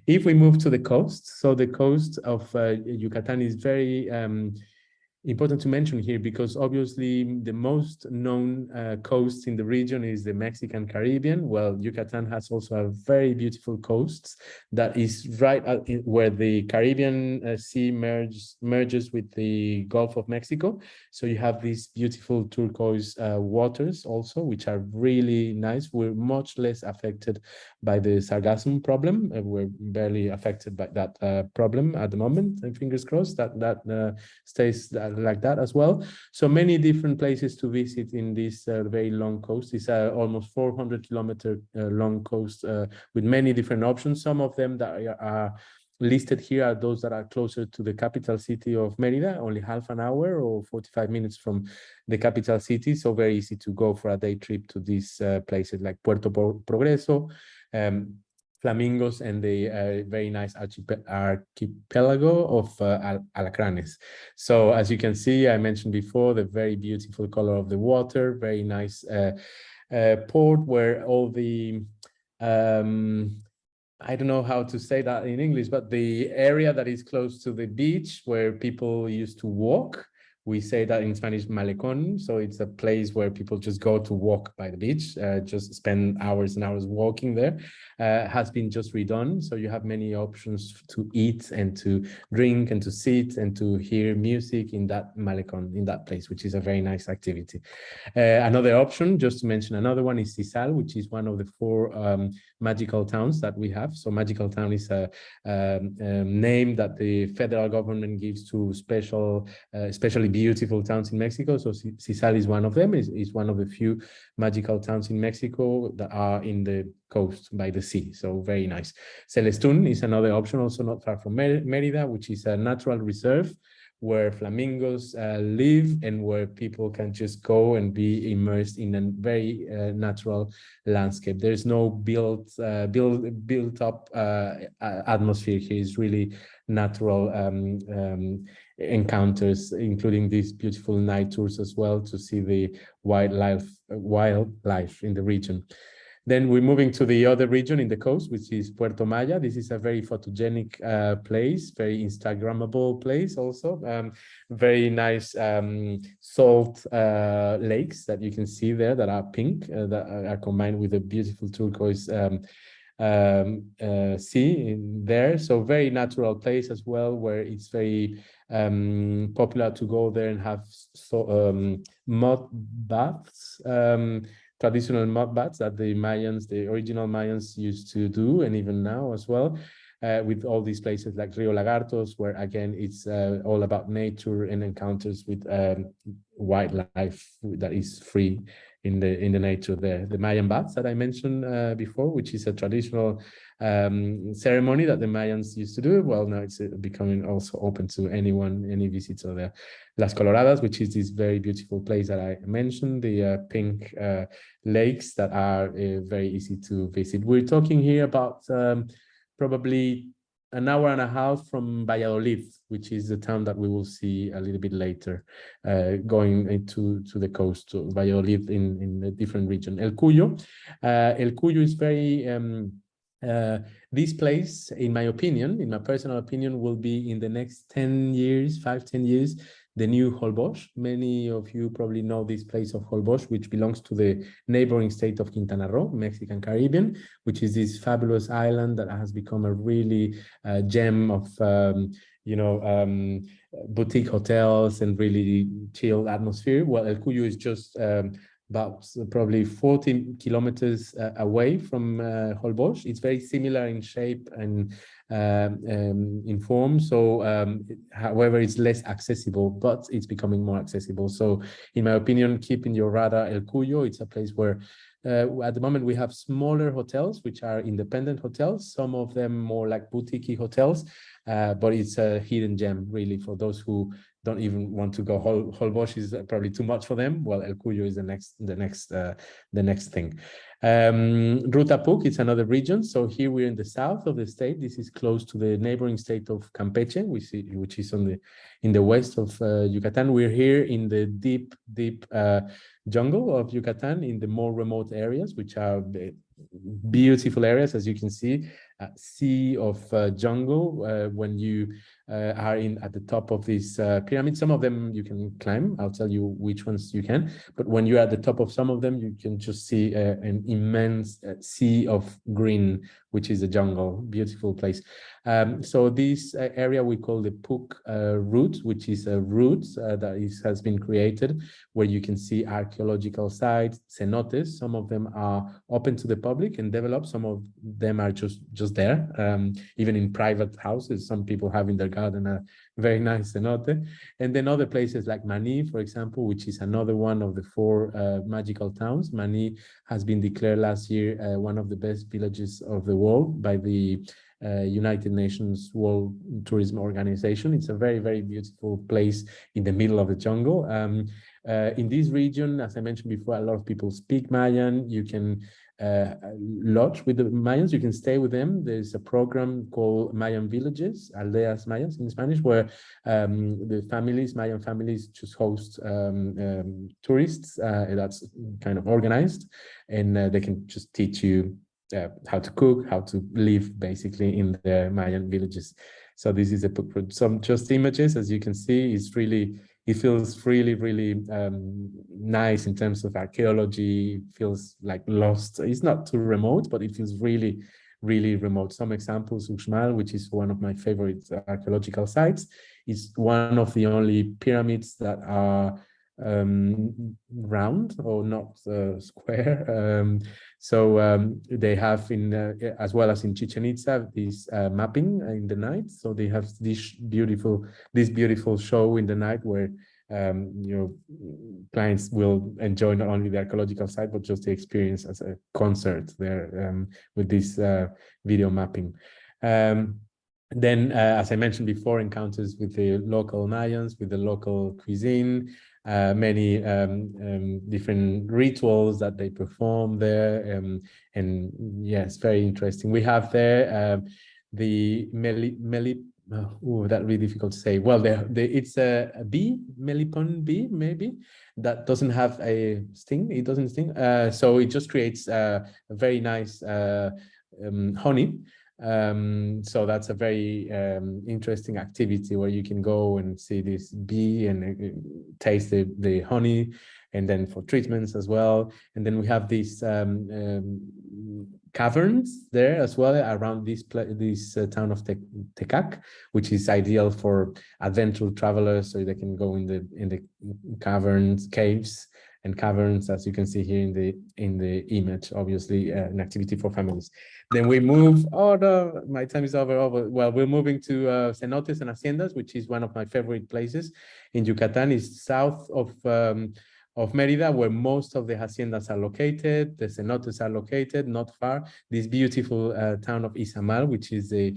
If we move to the coast, so the coast of Yucatan is very important to mention here, because obviously the most known coast in the region is the Mexican Caribbean. Well, Yucatan has also a very beautiful coast that is right where the Caribbean Sea merges with the Gulf of Mexico. So you have these beautiful turquoise waters also, which are really nice. We're much less affected by the sargassum problem. We're barely affected by that problem at the moment, and fingers crossed that stays like that as well. So many different places to visit in this very long coast. It's almost 400-kilometer long coast with many different options. Some of them that are listed here are those that are closer to the capital city of Merida, only half an hour or 45 minutes from the capital city. So very easy to go for a day trip to these places like Puerto Progreso, Flamingos, and the very nice archipelago of Alacranes. So as you can see, I mentioned before, the very beautiful color of the water, very nice port where all the, I don't know how to say that in English, but the area that is close to the beach where people used to walk, we say that in Spanish, malecón. So it's a place where people just go to walk by the beach, just spend hours and hours walking there. Has been just redone. So you have many options to eat and to drink and to sit and to hear music in that malecón, in that place, which is a very nice activity. Another option, just to mention another one, is Cisal, which is one of the 4 magical towns that we have. So magical town is a name that the federal government gives to especially beautiful towns in Mexico. So Cizal is one of them. Is one of the few magical towns in Mexico that are in the coast by the sea. So very nice. Celestún is another option, also not far from Merida, which is a natural reserve where flamingos live and where people can just go and be immersed in a very natural landscape. There's no built up atmosphere here. It's really natural encounters, including these beautiful night tours as well to see the wildlife in the region. Then we're moving to the other region in the coast, which is Puerto Maya. This is a very photogenic place, very Instagrammable place also. Very nice salt lakes that you can see there that are pink, that are combined with a beautiful turquoise sea in there. So very natural place as well, where it's very popular to go there and have mud baths. Traditional mud baths that the original Mayans used to do, and even now as well, with all these places like Rio Lagartos, where again, it's all about nature and encounters with wildlife that is free in the nature there. The Mayan baths that I mentioned before, which is a traditional ceremony that the Mayans used to do. Well, now it's becoming also open to anyone, any visitor there. Las Coloradas, which is this very beautiful place that I mentioned, the pink lakes that are very easy to visit. We're talking here about probably an hour and a half from Valladolid, which is the town that we will see a little bit later, going into the coast to Valladolid in a different region. El Cuyo. El Cuyo is very this place, in my opinion, in my personal opinion, will be in the next 10 years, 5-10 years, the new Holbox. Many of you probably know this place of Holbox, which belongs to the neighboring state of Quintana Roo, Mexican Caribbean, which is this fabulous island that has become a really gem of, boutique hotels and really chill atmosphere. Well, El Cuyo is just about probably 40 kilometers away from Holbox. It's very similar in shape and in form. So, however, it's less accessible, but it's becoming more accessible. So, in my opinion, keep in your radar El Cuyo. It's a place where at the moment we have smaller hotels, which are independent hotels, some of them more like boutique hotels, but it's a hidden gem really for those who don't even want to go. Holbox is probably too much for them. Well, El Cuyo is the next thing. Ruta Puc, it's another region. So here we're in the south of the state. This is close to the neighboring state of Campeche, which is in the west of Yucatan. We're here in the deep jungle of Yucatan, in the more remote areas, which are beautiful areas, as you can see, sea of jungle. When you are at the top of this pyramid, some of them you can climb. I'll tell you which ones you can. But when you're at the top of some of them, you can just see an immense sea of green, which is the jungle. Beautiful place. So this area we call the Puc route, which is a route that has been created where you can see archaeological sites, cenotes. Some of them are open to the public and developed. Some of them are just there. Even in private houses, some people have in their garden a very nice cenote. And then other places like Mani, for example, which is another one of the 4 magical towns. Mani has been declared last year one of the best villages of the world by the United Nations World Tourism Organization. It's a very, very beautiful place in the middle of the jungle. In this region, as I mentioned before, a lot of people speak Mayan. You can lodge with the Mayans, you can stay with them. There's a program called Mayan Villages, Aldeas Mayans in Spanish, where the Mayan families just host tourists. That's kind of organized, and they can just teach you how to cook, how to live basically in the Mayan villages. So this is a book for some just images. As you can see, it feels really, really nice in terms of archaeology. It feels like lost. It's not too remote, but it feels really, really remote. Some examples, Uxmal, which is one of my favorite archaeological sites, is one of the only pyramids that are round or not square. So they have as well as in Chichen Itza, this mapping in the night. So they have this beautiful show in the night where your clients will enjoy not only the archaeological side, but just the experience as a concert there with this video mapping. Then, as I mentioned before, encounters with the local Mayans, with the local cuisine, many different rituals that they perform there. And yes, very interesting. We have there the that's really difficult to say. Well, it's a bee, melipon bee, maybe, that doesn't have a sting. It doesn't sting. So it just creates a very nice honey. So that's a very interesting activity where you can go and see this bee and taste the honey, and then for treatments as well. And then we have these caverns there as well around this town of Tecac, which is ideal for adventure travelers, so they can go in the caverns, caves and caverns, as you can see here in the image. Obviously, an activity for families. Then we move. Oh no, my time is over. Well, we're moving to cenotes and haciendas, which is one of my favorite places in Yucatan. It's south of Merida, where most of the haciendas are located. The cenotes are located not far. This beautiful town of Izamal, which is a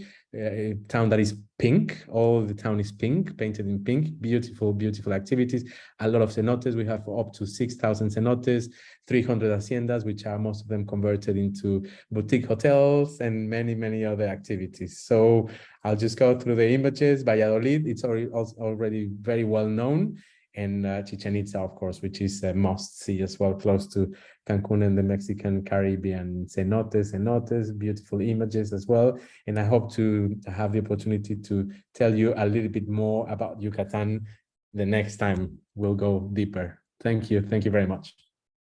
town that is pink. All the town is pink, painted in pink. Beautiful, beautiful activities. A lot of cenotes. We have up to 6,000 cenotes, 300 haciendas, which are most of them converted into boutique hotels, and many, many other activities. So I'll just go through the images. Valladolid, it's already very well known. And Chichen Itza, of course, which is a must-see as well, close to Cancun and the Mexican Caribbean. Cenotes, beautiful images as well. And I hope to have the opportunity to tell you a little bit more about Yucatan the next time we'll go deeper. Thank you very much.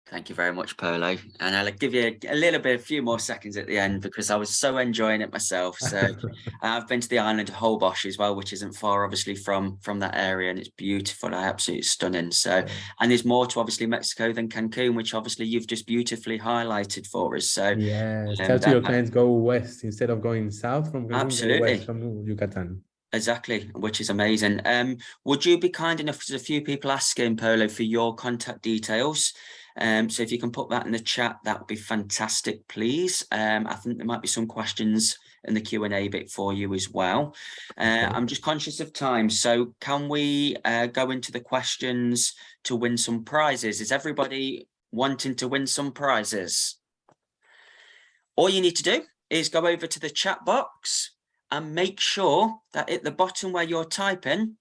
Thank you very much, Polo. And I'll give you a few more seconds at the end, because I was so enjoying it myself. So I've been to the island of Holbox as well, which isn't far, obviously, from that area, and it's beautiful, absolutely stunning. So, and there's more to obviously Mexico than Cancun, which obviously you've just beautifully highlighted for us. So yes, tell to your clients, go west instead of going south from Cancun. Absolutely. Go west from Yucatan. Exactly, which is amazing. Would you be kind enough, there's a few people asking, Polo, for your contact details. So if you can put that in the chat, that would be fantastic, please. I think there might be some questions in the Q&A bit for you as well. I'm just conscious of time. So can we go into the questions to win some prizes? Is everybody wanting to win some prizes? All you need to do is go over to the chat box and make sure that at the bottom where you're typing,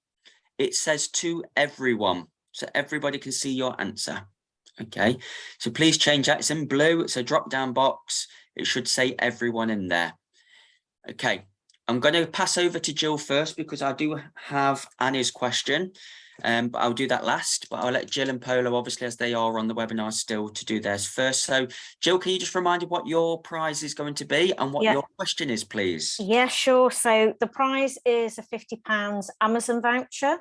it says to everyone, so everybody can see your answer. Okay, so please change that. It's in blue. It's a drop-down box. It should say everyone in there. Okay, I'm going to pass over to Jill first, because I do have Annie's question, but I'll do that last. But I'll let Jill and Polo, obviously, as they are on the webinar still, to do theirs first. So Jill, can you just remind me what your prize is going to be and what your question is, please? Yeah, sure. So the prize is a £50 Amazon voucher.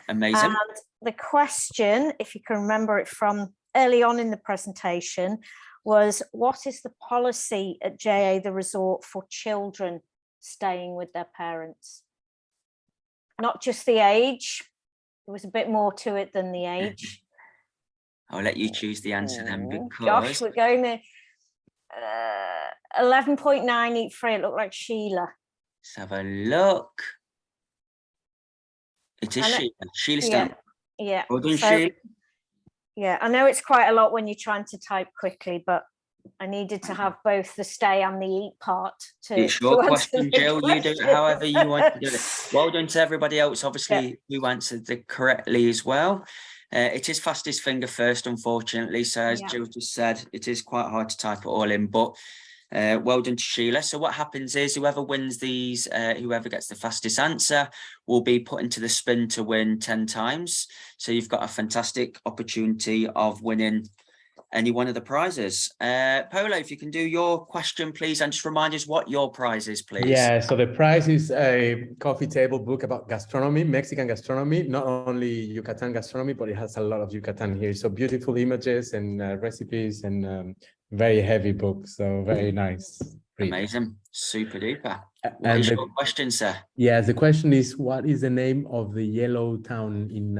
Amazing. And the question, if you can remember it from early on in the presentation, was what is the policy at JA the resort for children staying with their parents? Not just the age. There was a bit more to it than the age. I'll let you choose the answer then, because gosh, we're going there. 11.9 eat free. It looked like Sheila. Let's have a look. It is Sheila. Sheila Stamp. Yeah. Well done, Sheila. Yeah, I know it's quite a lot when you're trying to type quickly, but I needed to have both the stay and the eat part to. It's your question, Jill. You do it however you want to do it. Well done to everybody else, obviously, who answered it correctly as well. It is fastest finger first, unfortunately. So as Jill just said, it is quite hard to type it all in, but well done to Sheila. So what happens is whoever wins these, whoever gets the fastest answer will be put into the spin to win 10 times. So you've got a fantastic opportunity of winning any one of the prizes. Polo, if you can do your question, please, and just remind us what your prize is, please. Yeah, so the prize is a coffee table book about gastronomy, Mexican gastronomy, not only Yucatan gastronomy, but it has a lot of Yucatan here. So beautiful images and recipes, and very heavy book. So very nice read. Amazing. Super duper. What is your question, sir? Yeah, the question is, what is the name of the yellow town in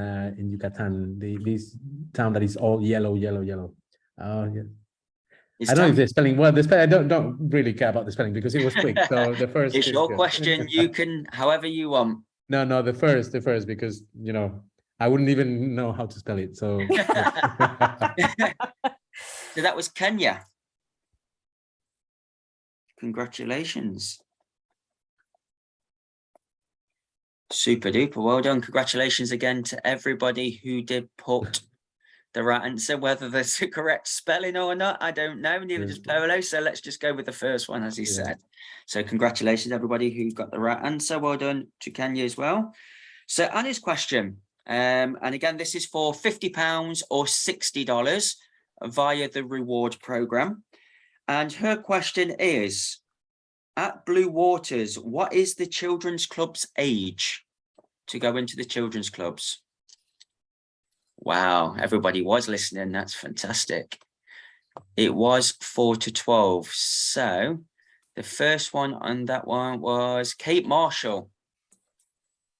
Yucatan? This town that is all yellow. Oh, yeah. I don't know if the spelling. Well, the spelling. I don't really care about the spelling because it was quick. So the first. It's your question. You can, however you want. No, the first, because I wouldn't even know how to spell it. So. So that was Kenya. Congratulations. Super duper. Well done. Congratulations again to everybody who did put the right answer. Whether that's the correct spelling or not, I don't know. Neither does Polo. So let's just go with the first one, as he said. So congratulations, everybody who got the right answer. Well done to Kenya as well. So Anna's question, and again, this is for £50 or $60 via the reward program. And her question is, at Blue Waters, what is the children's club's age to go into the children's clubs? Wow, everybody was listening. That's fantastic. It was 4 to 12. So the first one on that one was Kate Marshall.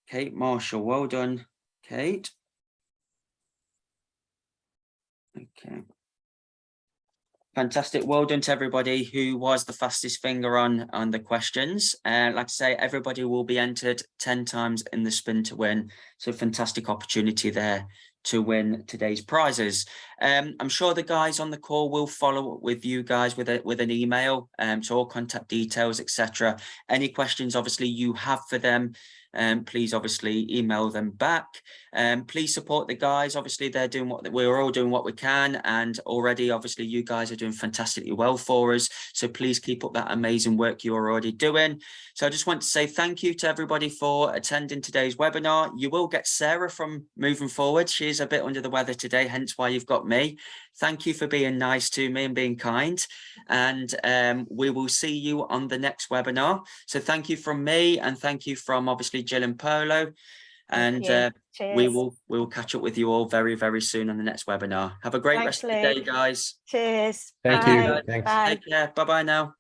Kate Marshall, well done, Kate. Okay. Fantastic. Well done to everybody who was the fastest finger on the questions. Like I say, everybody will be entered 10 times in the spin to win. So fantastic opportunity there to win today's prizes. I'm sure the guys on the call will follow up with you guys with an email, so all contact details, etc. Any questions obviously you have for them, please obviously email them back. Please support the guys. Obviously they're doing we're all doing what we can, and already obviously you guys are doing fantastically well for us, so please keep up that amazing work you're already doing. So I just want to say thank you to everybody for attending today's webinar. You will get Sarah from moving forward. She's a bit under the weather today, hence why you've got me. Thank you for being nice to me and being kind, and we will see you on the next webinar. So thank you from me, and thank you from obviously Jill and Polo, and we will catch up with you all very, very soon on the next webinar. Have a great rest of the day, guys. Cheers. Thank you. Thanks. Bye. Take care. Bye bye now.